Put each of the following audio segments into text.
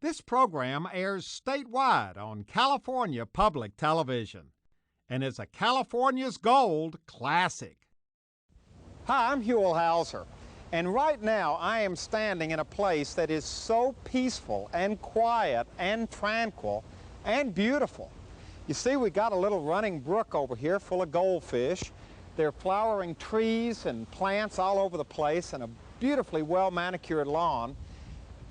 This program airs statewide on California Public Television and is a California's Gold classic. Hi, I'm Huell, and right now I am standing in a place that is so peaceful and quiet and tranquil and beautiful. You see, we got a little running brook over here full of goldfish. There are flowering trees and plants all over the place and a beautifully well-manicured lawn.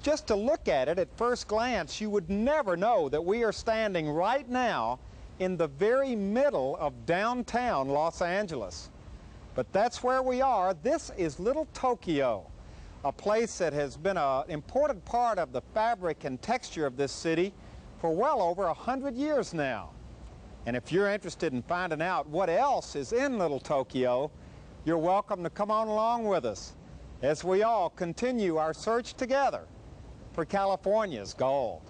Just to look at it at first glance, you would never know that we are standing right now in the very middle of downtown Los Angeles. But that's where we are. This is Little Tokyo, a place that has been an important part of the fabric and texture of this city for well over 100 years now. And if you're interested in finding out what else is in Little Tokyo, you're welcome to come on along with us as we all continue our search together for California's gold.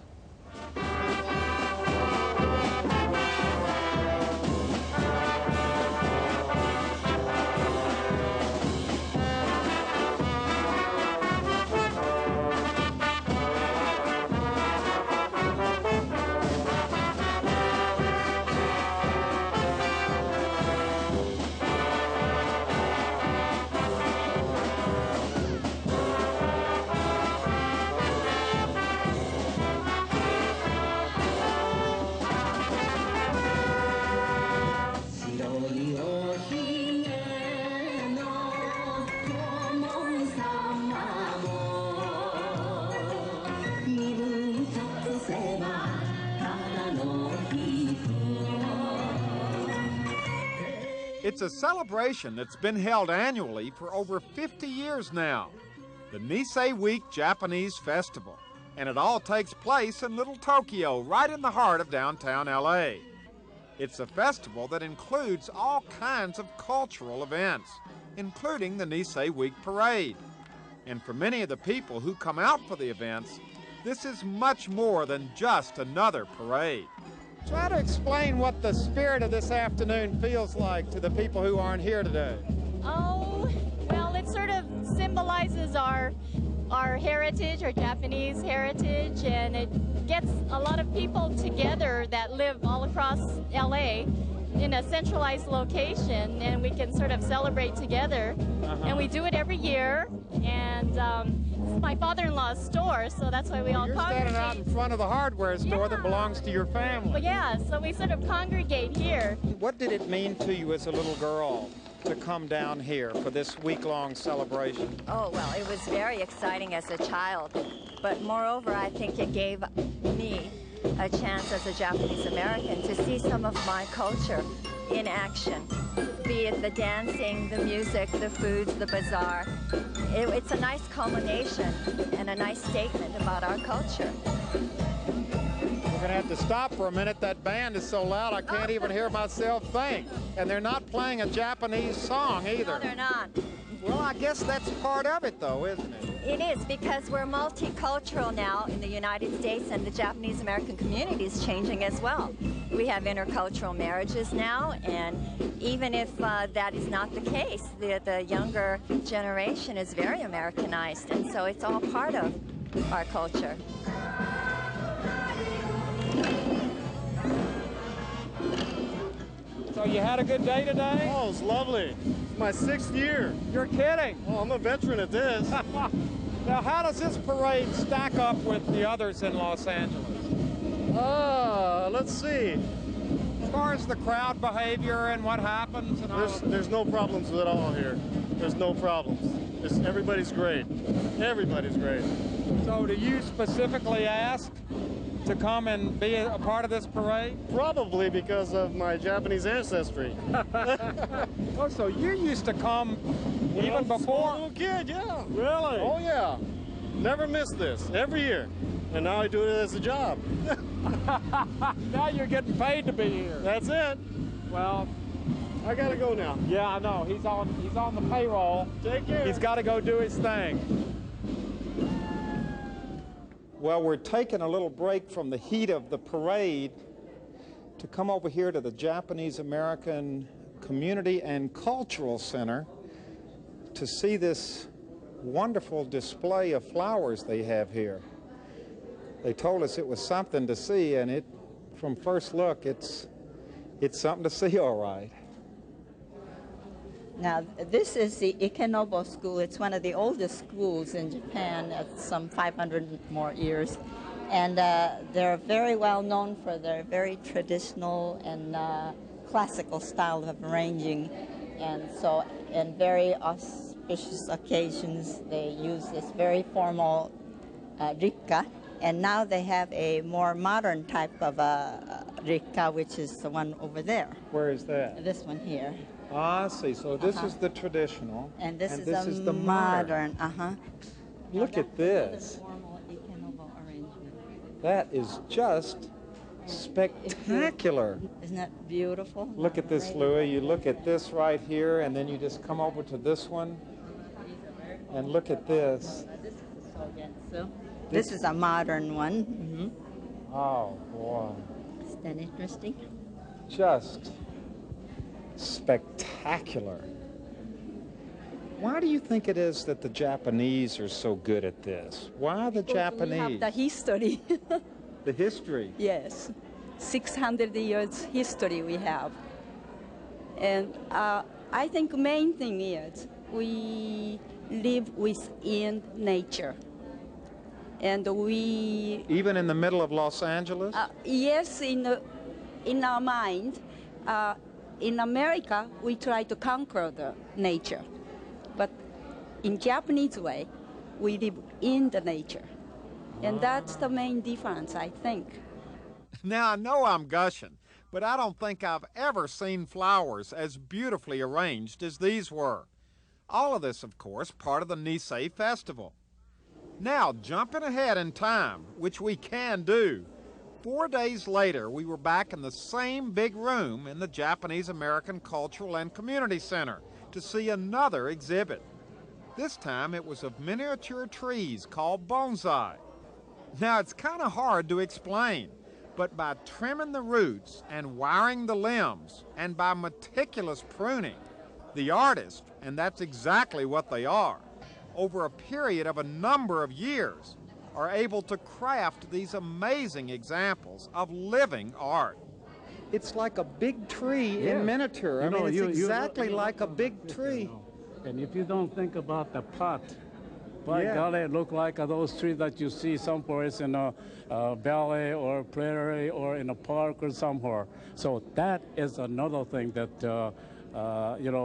It's a celebration that's been held annually for over 50 years now, the Nisei Week Japanese Festival, and it all takes place in Little Tokyo, right in the heart of downtown LA. It's a festival that includes all kinds of cultural events, including the Nisei Week Parade. And for many of the people who come out for the events, this is much more than just another parade. Try to explain what the spirit of this afternoon feels like to the people who aren't here today. Oh, well, it sort of symbolizes our heritage, our Japanese heritage, and it gets a lot of people together that live all across LA in a centralized location, and we can sort of celebrate together. And we do it every year, and it's my father-in-law's store, so that's why we all congregate. You're standing out in front of the hardware store that belongs to your family. Well, yeah, so we sort of congregate here. What did it mean to you as a little girl to come down here for this week-long celebration? Oh, well, it was very exciting as a child, but moreover, I think it gave me a chance as a Japanese American to see some of my culture in action, be it the dancing, the music, the foods, the bazaar. It's a nice culmination and a nice statement about our culture. We're going to have to stop for a minute. That band is so loud I can't even hear myself think. And they're not playing a Japanese song either. No, they're not. Well, I guess that's part of it, though, isn't it? It is, because we're multicultural now in the United States, and the Japanese American community is changing as well. We have intercultural marriages now, and even if that is not the case, the younger generation is very Americanized, and so it's all part of our culture. So you had a good day today? Oh, it's lovely. It's my 6th year. You're kidding. Oh, I'm a veteran at this. Now, how does this parade stack up with the others in Los Angeles? Let's see. As far as the crowd behavior and what happens and all There's no problems at all here. There's no problems. Everybody's great. Everybody's great. So do you specifically ask to come and be a part of this parade? Probably because of my Japanese ancestry. Oh, so you used to come even before? A little kid, yeah. Really? Oh, yeah. Never missed this. Every year. And now I do it as a job. Now you're getting paid to be here. That's it. Well, I gotta go now. yeah, I know. He's on the payroll. Take care. He's got to go do his thing. Well, we're taking a little break from the heat of the parade to come over here to the Japanese American Community and Cultural Center to see this wonderful display of flowers they have here. They told us it was something to see, and it, from first look, it's something to see, all right. Now, this is the Ikenobo School. It's one of the oldest schools in Japan. It's some 500 more years. And they're very well known for their very traditional and classical style of arranging. And so, in very auspicious occasions, they use this very formal rikka. And now they have a more modern type of rikka, which is the one over there. Where is that? This one here. Ah, I see. So this is the traditional, and this is the modern. Look at this. Formal Ikenobo arrangement. That is just spectacular. Isn't that beautiful? Look at this, Louis. You look at this right here, and then you just come over to this one, and look at this. This is the Sogetsu. This is a modern one. Mm-hmm. Oh, boy. Isn't that interesting? Just spectacular. Why do you think it is that the Japanese are so good at this? Why the Japanese? We have the history. The history. Yes, 600 years history we have. And I think main thing is we live within nature. And we... Even in the middle of Los Angeles? Yes, in our mind. In America, we try to conquer the nature. But in Japanese way, we live in the nature. And that's the main difference, I think. Now, I know I'm gushing, but I don't think I've ever seen flowers as beautifully arranged as these were. All of this, of course, part of the Nisei Festival. Now, jumping ahead in time, which we can do, 4 days later, we were back in the same big room in the Japanese American Cultural and Community Center to see another exhibit. This time it was of miniature trees called bonsai. Now, it's kind of hard to explain, but by trimming the roots and wiring the limbs, and by meticulous pruning, the artist, and that's exactly what they are, over a period of a number of years, are able to craft these amazing examples of living art. It's like a big tree in miniature. It's exactly like a big tree. And if you don't think about the pot, by golly, it look like those trees that you see someplace in a valley or prairie or in a park or somewhere. So that is another thing that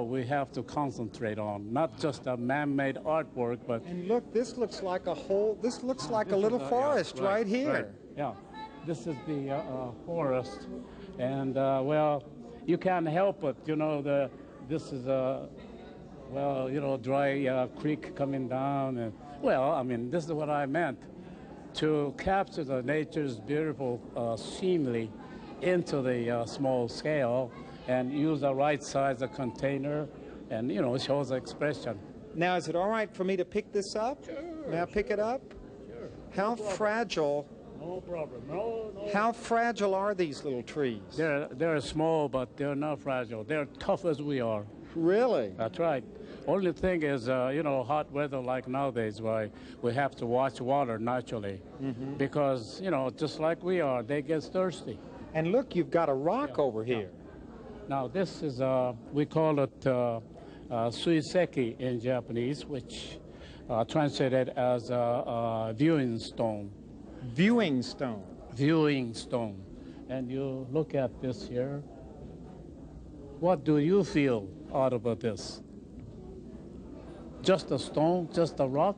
we have to concentrate on, not just a man-made artwork, but... And look, this looks like a little forest right here. Right. Yeah, this is the forest, and well, you can't help it. This is a dry creek coming down, and this is what I meant, to capture the nature's beautiful scenery into the small scale, and use the right size of container, and shows expression. Now, is it all right for me to pick this up? Sure. May I pick it up? Sure. How fragile? No problem. No. How fragile are these little trees? They're small, but they're not fragile. They're tough as we are. Really? That's right. Only thing is, hot weather like nowadays, why we have to watch water naturally, because just like we are, they get thirsty. And look, you've got a rock over here. Now this is, we call it suiseki in Japanese, which translated as viewing stone. Viewing stone. Viewing stone. And you look at this here. What do you feel out of this? Just a stone, just a rock?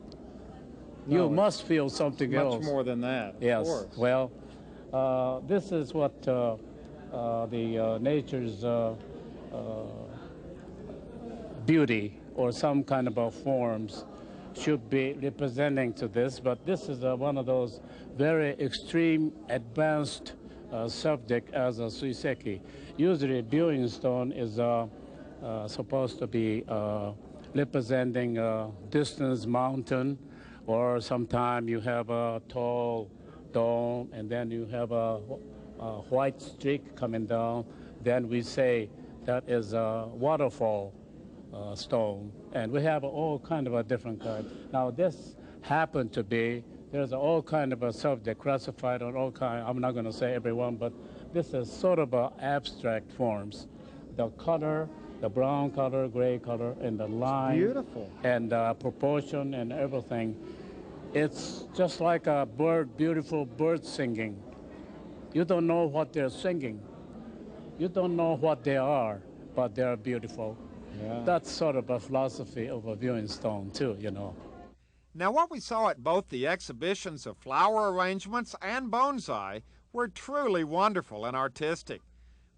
No, you must feel something else. Much more than that. Yes. Of course. Well, this is what the nature's beauty or some kind of forms should be representing to this, but this is one of those very extreme advanced subject as a suiseki. Usually viewing stone is supposed to be representing a distant mountain, or sometime you have a tall dome and then you have a white streak coming down. Then we say that is a waterfall stone, and we have all kind of a different kind. Now this happened to be There's all kind of a subject classified on all kind. I'm not going to say everyone, but this is sort of abstract forms. The color, the brown color, gray color, and the line. Beautiful. And proportion and everything. It's just like a bird, beautiful bird singing. You don't know what they're singing. You don't know what they are, but they're beautiful. Yeah. That's sort of a philosophy of a viewing stone, too, you know. Now, what we saw at both the exhibitions of flower arrangements and bonsai were truly wonderful and artistic.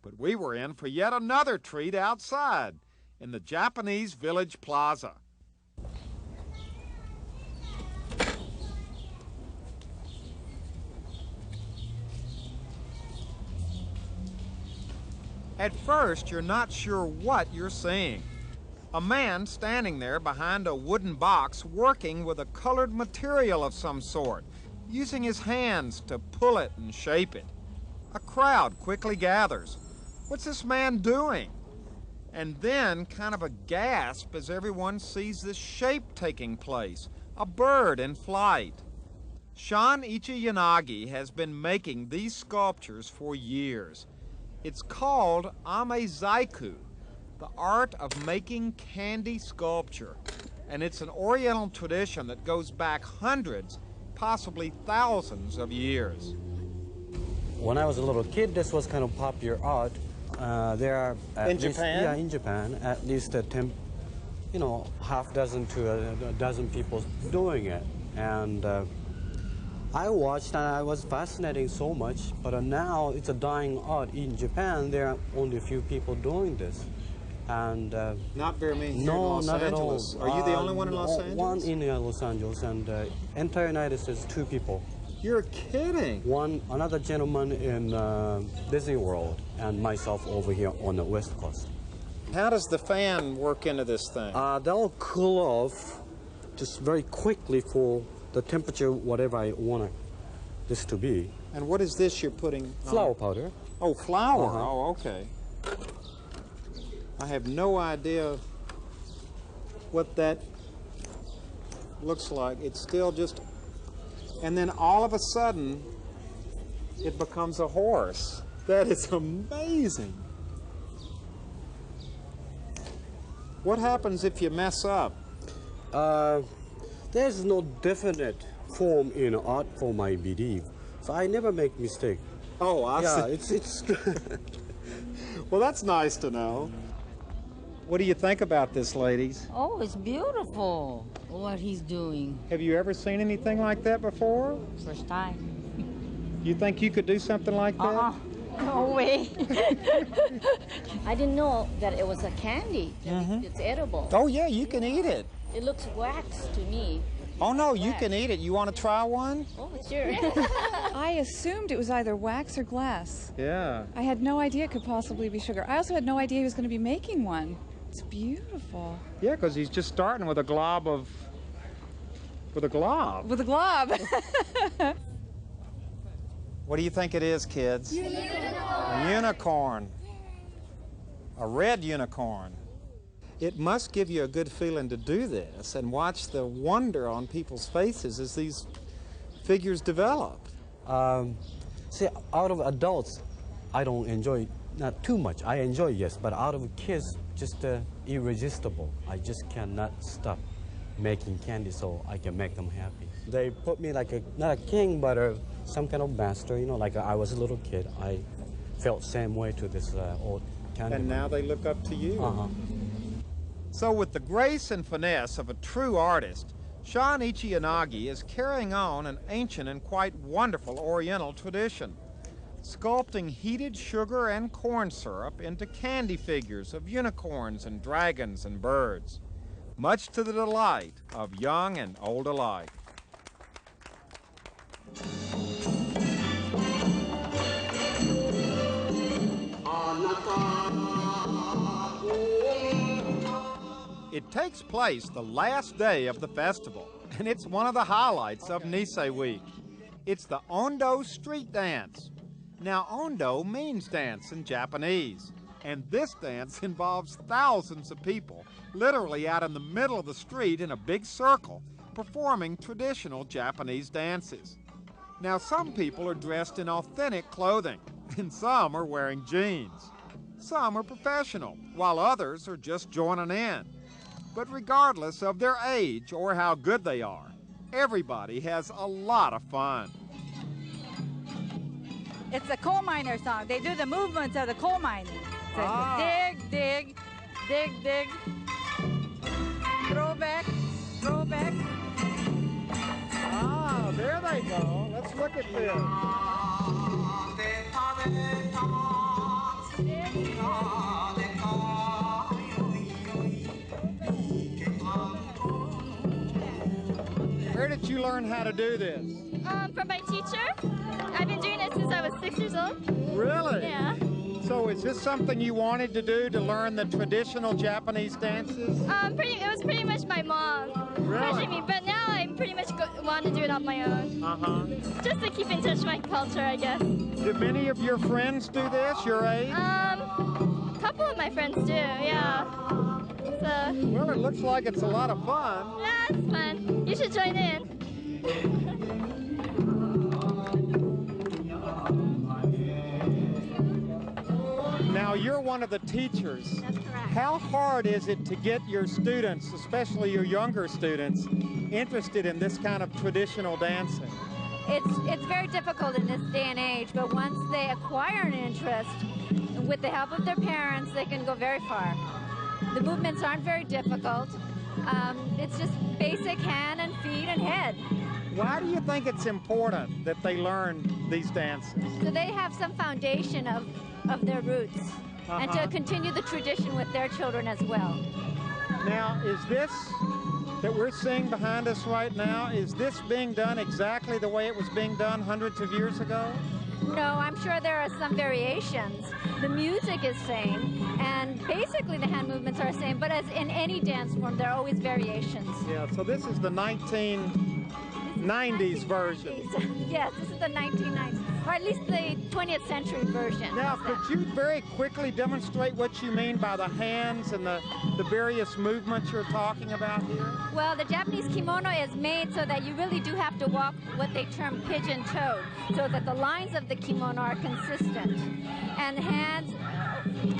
But we were in for yet another treat outside, in the Japanese Village Plaza. At first, you're not sure what you're seeing. A man standing there behind a wooden box working with a colored material of some sort, using his hands to pull it and shape it. A crowd quickly gathers. What's this man doing? And then kind of a gasp as everyone sees this shape taking place, a bird in flight. Shan Ichiyanagi has been making these sculptures for years. It's called Amezaiku, the art of making candy sculpture. And it's an Oriental tradition that goes back hundreds, possibly thousands of years. When I was a little kid, this was kind of popular art. There are in Japan? Yeah, in Japan, at least half dozen to a dozen people doing it. And I watched and I was fascinating so much, but now it's a dying art. In Japan, there are only a few people doing this. And not very many here no, in Los not Angeles. at all. Are you the only one in Los Angeles? One in Los Angeles, and entire United States, 2 people. You're kidding. Another gentleman in Disney World, and myself over here on the West Coast. How does the fan work into this thing? They'll cool off just very quickly for the temperature, whatever I want this to be. And what is this you're putting on? Flour powder. Oh, flour. Uh-huh. Oh, okay. I have no idea what that looks like. It's still just, and then all of a sudden, it becomes a horse. That is amazing. What happens if you mess up? There's no definite form in art form, I believe. So I never make mistake. Oh, I see. It's Well, that's nice to know. What do you think about this, ladies? Oh, it's beautiful what he's doing. Have you ever seen anything like that before? First time. You think you could do something like that? No way. I didn't know that it was a candy. It's edible. Oh, yeah, you can eat it. It looks wax to me. Oh, no, you can eat it. You want to try one? Oh, sure. I assumed it was either wax or glass. Yeah. I had no idea it could possibly be sugar. I also had no idea he was going to be making one. It's beautiful. Yeah, because he's just starting with a glob of... With a glob. With a glob. What do you think it is, kids? A unicorn. A red unicorn. It must give you a good feeling to do this and watch the wonder on people's faces as these figures develop. See, out of adults, I don't enjoy, not too much. I enjoy, yes, but out of kids, just irresistible. I just cannot stop making candy so I can make them happy. They put me like not a king, but some kind of master, like I was a little kid. I felt same way to this old candy. And now they look up to you. Uh-huh. So with the grace and finesse of a true artist, Shan Ichiyanagi is carrying on an ancient and quite wonderful Oriental tradition, sculpting heated sugar and corn syrup into candy figures of unicorns and dragons and birds, much to the delight of young and old alike. It takes place the last day of the festival, and it's one of the highlights of Nisei Week. It's the Ondo street dance. Now, Ondo means dance in Japanese, and this dance involves thousands of people literally out in the middle of the street in a big circle, performing traditional Japanese dances. Now, some people are dressed in authentic clothing, and some are wearing jeans. Some are professional, while others are just joining in. But regardless of their age or how good they are, everybody has a lot of fun. It's a coal miner song. They do the movements of the coal mining. So it's dig, dig, dig, dig, throw back, throw back. Ah, there they go. Let's look at this. Where did you learn how to do this? From my teacher. I've been doing it since I was 6 years old. Really? Yeah. So is this something you wanted to do, to learn the traditional Japanese dances? It was pretty much my mom pushing me, but now I pretty much want to do it on my own. Just to keep in touch with my culture, I guess. Do many of your friends do this, your age? A couple of my friends do, yeah. So. Well, it looks like it's a lot of fun. Yeah, it's fun. You should join in. Now, you're one of the teachers. That's correct. How hard is it to get your students, especially your younger students, interested in this kind of traditional dancing? It's very difficult in this day and age, but once they acquire an interest, with the help of their parents, they can go very far. The movements aren't very difficult. It's just basic hand and feet and head. Why do you think it's important that they learn these dances? So they have some foundation of their roots, and to continue the tradition with their children as well. Now, is this that we're seeing behind us right now, is this being done exactly the way it was being done hundreds of years ago? No, I'm sure there are some variations. The music is same, and basically the hand movements are the same, but as in any dance form, there are always variations. Yeah, so this is the 1990s version. Yes, this is the 1990s, or at least the 20th century version. Now, could you very quickly demonstrate what you mean by the hands and the various movements you're talking about here? Well, the Japanese kimono is made so that you really do have to walk what they term pigeon-toed, so that the lines of the kimono are consistent. And the hands,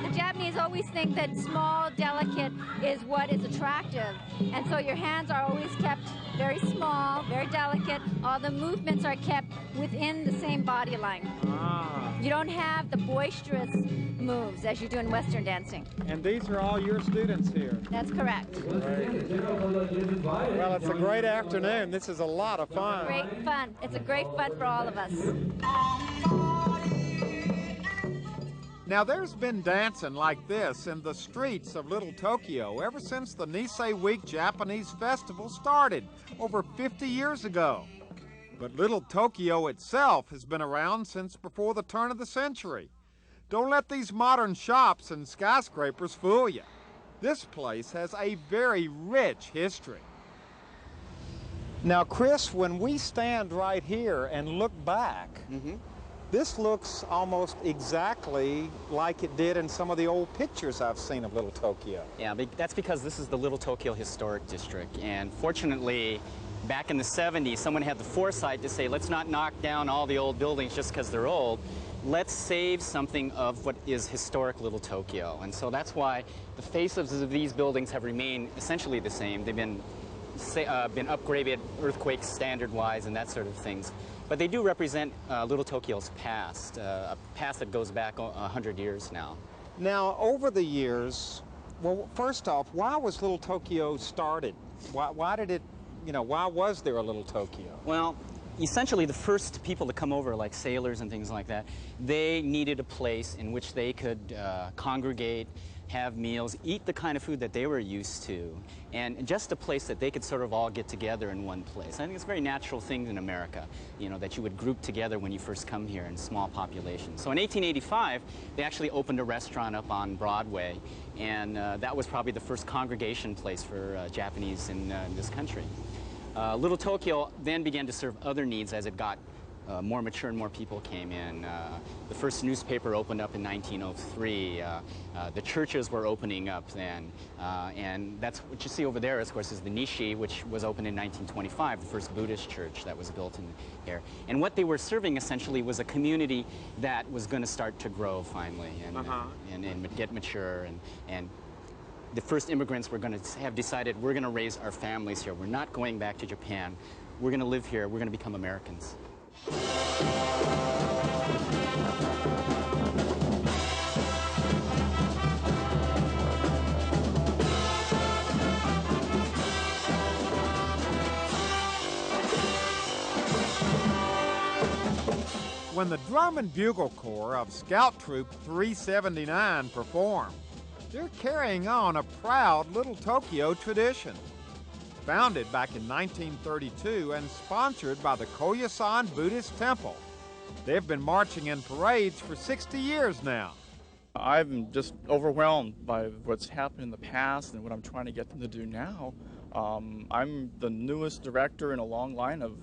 the Japanese always think that small, delicate is what is attractive. And so your hands are always kept very small, very delicate. All the movements are kept within the same body line. You don't have the boisterous moves as you do in Western dancing. And these are all your students here? That's correct. Great. Well, it's a great afternoon. This is a lot of fun. Great fun. It's a great fun for all of us. Now, there's been dancing like this in the streets of Little Tokyo ever since the Nisei Week Japanese Festival started over 50 years ago. But Little Tokyo itself has been around since before the turn of the century. Don't let these modern shops and skyscrapers fool you. This place has a very rich history. Now, Chris, when we stand right here and look back, this looks almost exactly like it did in some of the old pictures I've seen of Little Tokyo. Yeah, that's because this is the Little Tokyo Historic District, and fortunately, back in the 70s, someone had the foresight to say, let's not knock down all the old buildings just because they're old. Let's save something of what is historic Little Tokyo. And so that's why the faces of these buildings have remained essentially the same. They've been upgraded earthquake standard-wise and that sort of things. But they do represent Little Tokyo's past, a past that goes back 100 years now. Now, over the years, well, first off, why was Little Tokyo started? Why did it, why was there a Little Tokyo? Well, essentially the first people to come over, like sailors and things like that, they needed a place in which they could congregate, have meals, eat the kind of food that they were used to, and just a place that they could sort of all get together in one place. I think it's a very natural thing in America, that you would group together when you first come here in small populations. So in 1885, they actually opened a restaurant up on Broadway, and that was probably the first congregation place for Japanese in this country. Little Tokyo then began to serve other needs as it got more mature and more people came in. The first newspaper opened up in 1903. The churches were opening up then. And that's what you see over there, of course, is the Nishi, which was opened in 1925, the first Buddhist church that was built in here. And what they were serving essentially was a community that was going to start to grow finally and get mature. And the first immigrants were going to have decided, we're going to raise our families here. We're not going back to Japan. We're going to live here. We're going to become Americans. When the Drum and Bugle Corps of Scout Troop 379 perform, they're carrying on a proud Little Tokyo tradition. Founded back in 1932 and sponsored by the Koyasan Buddhist Temple, they've been marching in parades for 60 years now. I'm just overwhelmed by what's happened in the past and what I'm trying to get them to do now. I'm the newest director in a long line of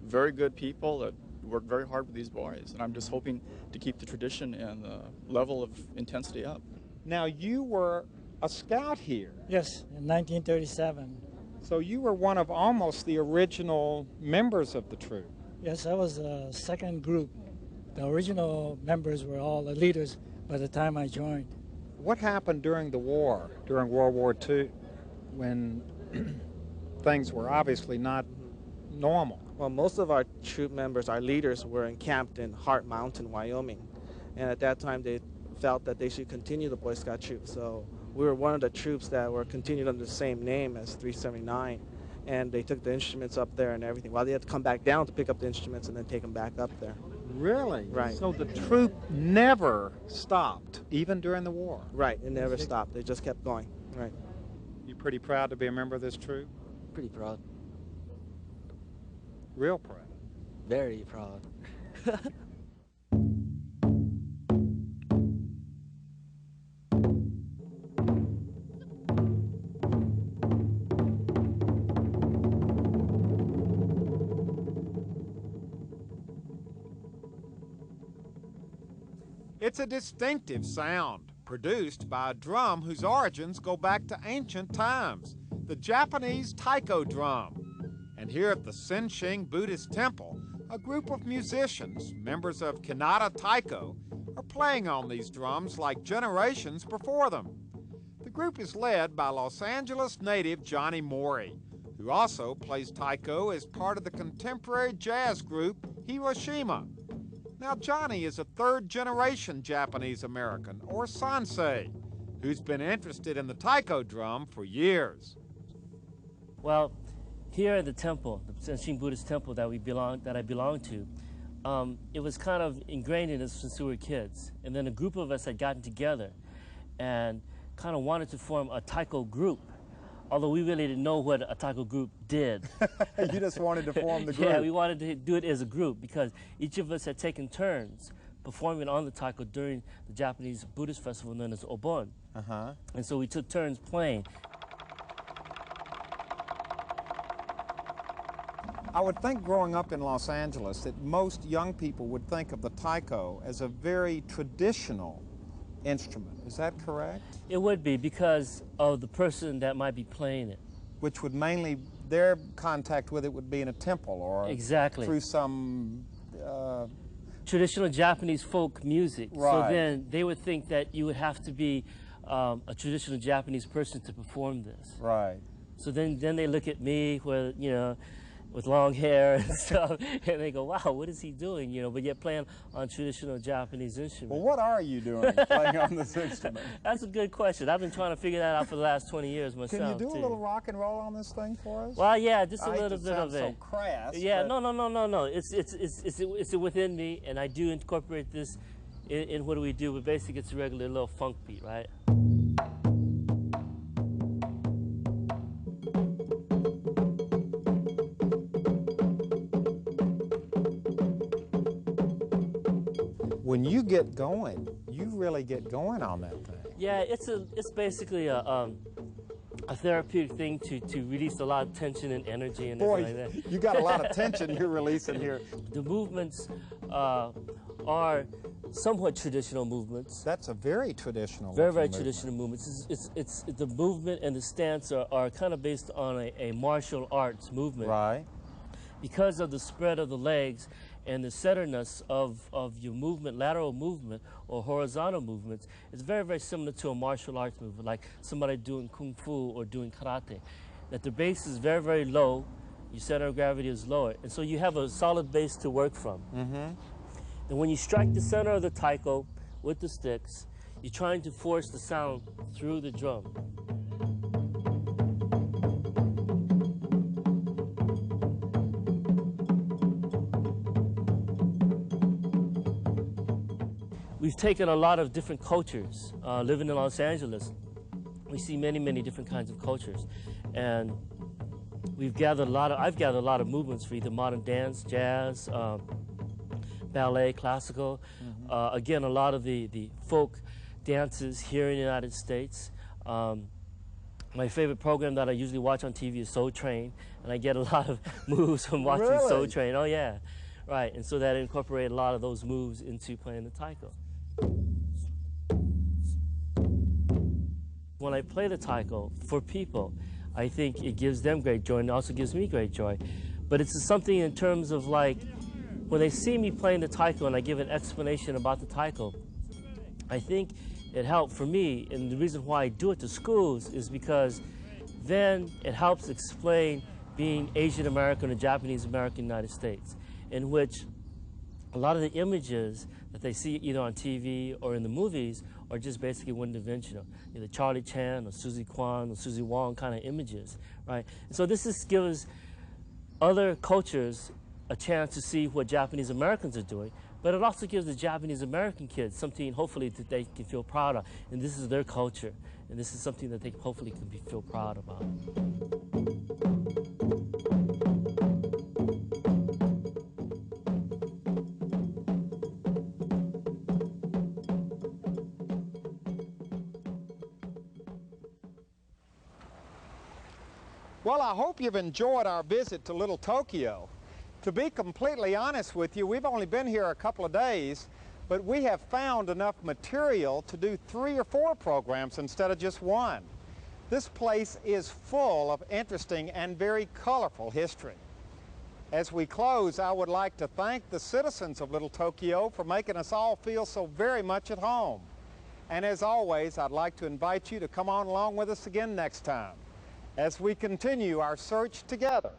very good people that work very hard with these boys, and I'm just hoping to keep the tradition and the level of intensity up. Now, you were a scout here. Yes, in 1937. So you were one of almost the original members of the troop. Yes, I was the second group. The original members were all the leaders by the time I joined. What happened during the war, during World War II, when things were obviously not normal? Well, most of our troop members, our leaders, were encamped in Hart Mountain, Wyoming. And at that time, they felt that they should continue the Boy Scout troop. So we were one of the troops that were continued under the same name as 379. And they took the instruments up there and everything. Well, they had to come back down to pick up the instruments and then take them back up there. Really? Right. So the troop never stopped, even during the war? Right, it never stopped. They just kept going. Right. You pretty proud to be a member of this troop? Pretty proud. Real proud? Very proud. It's a distinctive sound, produced by a drum whose origins go back to ancient times, the Japanese taiko drum. And here at the Senshin Buddhist Temple, a group of musicians, members of Kanata Taiko, are playing on these drums like generations before them. The group is led by Los Angeles native Johnny Mori, who also plays taiko as part of the contemporary jazz group Hiroshima. Now, Johnny is a third-generation Japanese-American, or Sansei, who's been interested in the taiko drum for years. Well, here at the temple, the Senshin Buddhist temple that I belong to, it was kind of ingrained in us since we were kids. And then a group of us had gotten together and kind of wanted to form a taiko group, although we really didn't know what a taiko group did. You just wanted to form the group? Yeah, we wanted to do it as a group because each of us had taken turns performing on the taiko during the Japanese Buddhist festival known as Obon. And so we took turns playing. I would think growing up in Los Angeles that most young people would think of the taiko as a very traditional instrument. Is that correct? It would be because of the person that might be playing it. Which would mainly, their contact with it would be in a temple or through some traditional Japanese folk music. Right. So then they would think that you would have to be a traditional Japanese person to perform this. Right. So then they look at me where, you know, with long hair and stuff, and they go, wow, what is he doing, you know, but yet playing on traditional Japanese instruments. Well, what are you doing playing on this instrument? That's a good question. I've been trying to figure that out for the last 20 years myself. Can you do a little rock and roll on this thing for us? Well, yeah, just a little bit of it. So crass. Yeah, no. It's within me, and I do incorporate this in what do we do, but basically it's a regular little funk beat, right? When you get going, you really get going on that thing. Yeah, it's basically a a therapeutic thing to release a lot of tension and energy and Boy, everything like that. you got a lot of tension you're releasing here. The movements are somewhat traditional movements. That's a very traditional very movement. Traditional movements. It's the movement and the stance are kind of based on a martial arts movement. Right. Because of the spread of the legs and the centeredness of your movement, lateral movement or horizontal movements, it's very similar to a martial arts movement, like somebody doing kung fu or doing karate. That the base is very low, your center of gravity is lower, and so you have a solid base to work from. Mm-hmm. And when you strike the center of the taiko with the sticks, you're trying to force the sound through the drum. We've taken a lot of different cultures. Living in Los Angeles, we see many different kinds of cultures. And I've gathered a lot of movements for either modern dance, jazz, ballet, classical. Mm-hmm. Again, a lot of the folk dances here in the United States. My favorite program that I usually watch on TV is Soul Train, and I get a lot of moves from watching Really? Soul Train. Oh yeah, right. And so that incorporated a lot of those moves into playing the taiko. When I play the taiko for people, I think it gives them great joy and it also gives me great joy. But it's something in terms of like, when they see me playing the taiko and I give an explanation about the taiko, I think it helped for me, and the reason why I do it to schools is because then it helps explain being Asian American or Japanese American in the United States, in which a lot of the images that they see either on TV or in the movies are just basically one-dimensional, either Charlie Chan or Susie Kwan or Susie Wong kind of images, right? And so this gives other cultures a chance to see what Japanese Americans are doing, but it also gives the Japanese American kids something hopefully that they can feel proud of. And this is their culture, and this is something that they hopefully can feel proud about. Well, I hope you've enjoyed our visit to Little Tokyo. To be completely honest with you, we've only been here a couple of days, but we have found enough material to do 3 or 4 programs instead of just one. This place is full of interesting and very colorful history. As we close, I would like to thank the citizens of Little Tokyo for making us all feel so very much at home. And as always, I'd like to invite you to come on along with us again next time as we continue our search together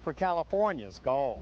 for California's gold.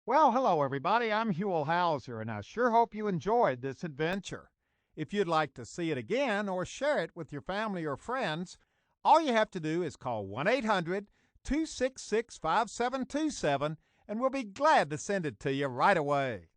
Well, hello everybody, I'm Huell Hauser, and I sure hope you enjoyed this adventure. If you'd like to see it again or share it with your family or friends, all you have to do is call 1-800-266-5727, and we'll be glad to send it to you right away.